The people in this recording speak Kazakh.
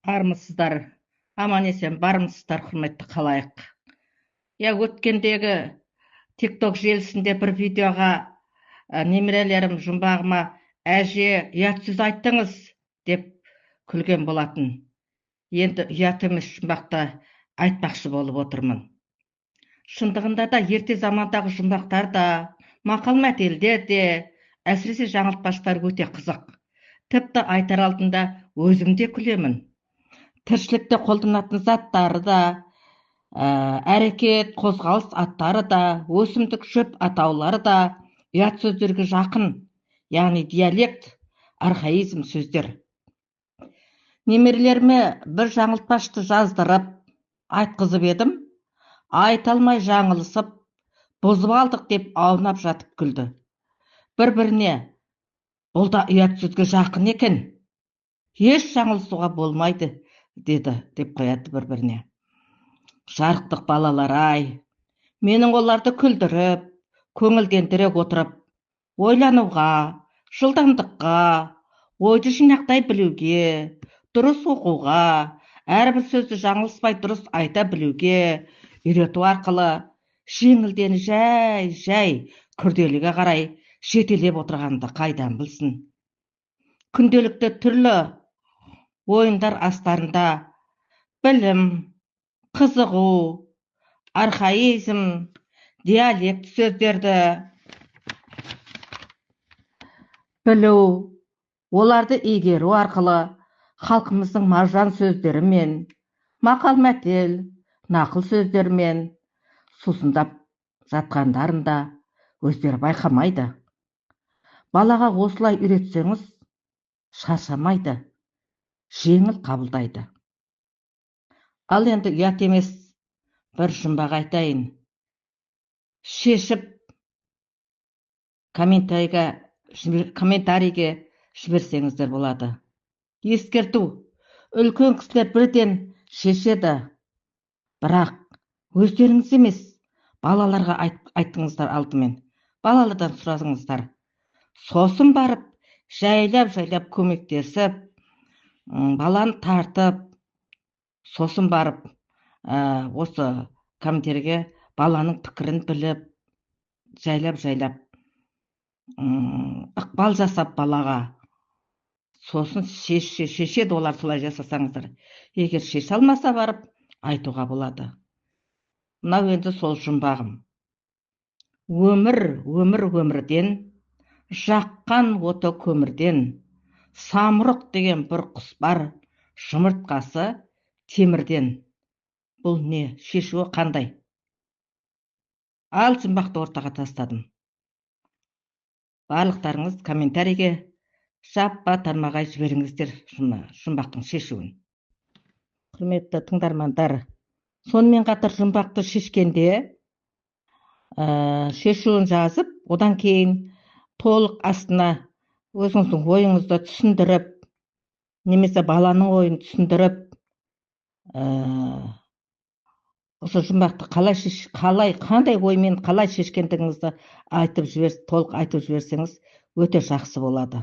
Армысыздар, аман есен бармысыздар, құрметті қалайық. Өткендегі тикток желісінде бір видеоға немерелерім жұмбағыма әже ұят сөз айттыңыз деп күлген болатын. Енді ұят емес жұмбақты айтпақшы болып отырмын. Шындығында да ерте замандағы жұмбақтар да, мақал мәтелдер де, әсіресе жаңылтпаштар өте қызық. Тіпті айтар алдында өзім де күлемін. Тіршілікте қолданатын заттары да, әрекет, қозғалыс аттары да, өсімдік шөп атаулары да ұят сөздерге жақын, яғни диалект, архаизм сөздер. Немерелеріме бір жаңылтпашты жаздырып, айтқызып едім, айта алмай жаңылысып, бұзып алдық деп аунап жатып күлді. Бір-біріне, бұл да ұят сөзге жақын екен, еш жаңылысуға болмайды, деді деп қояды бір-біріне. Жарықтық балалар-ай, менің оларды күлдіріп, көңілдендіре отырып, ойлануға, жылдамдыққа, ойды жинақтай білуге, дұрыс оқуға, әрбір сөзді жаңылыспай дұрыс айта білуге үйрету арқылы жеңілден жай күрделіге қарай жетелеп отырғанды қайдан білсін. Күнделікті түрлі ойындар астарында білім, қызығу, архаизм, диалект сөздерді білу, оларды игеру арқылы халқымыздың маржан сөздерімен, мақал мәтел, нақыл сөздерімен сусындап жатқандарын да өздері байқамайды. Балаға осылай үйретсеңіз, шаршамайды, жеңіл қабылдайды. Ал енді ұят емес бір жұмбақ айтайын. Шешіп комментарийге жіберсеңіздер болады. Ескерту, үлкен кісілер бірден шешеді, бірақ өздеріңіз емес, балаларға айттыңыздар алдымен. Балалардан сұрадыңыздар. Сосын барып, жайлап көмектесіп, баланы тартып, сосын барып, осы комментарийге баланың пікірін біліп, жайлап ықпал жасап балаға, сосын шешеді, олар солай жасасаңыздар. Егер шеше алмаса барып, айтуға болады. Мынау енді сол жұмбағым. Өмірден, жаққан оты көмірден, самұрық деген бір құс бар, жұмыртқасы темірден. Бұл не, шешуі қандай? Ал жұмбақты ортаға тастадым. Барлықтарыңыз комментарийге жаппа тармағай жіберіңіздер жұмбақтың шешуін. Құрметті тыңдармандар, сонымен қатар жұмбақты шешкенде шешуін жазып, одан кейін толық астына өзіңіздің ойыңызды түсіндіріп, немесе баланың ойын түсіндіріп, осы жұмбақты қандай оймен қалай шешкендігіңізді толық айтып жіберсеңіз, өте жақсы болады.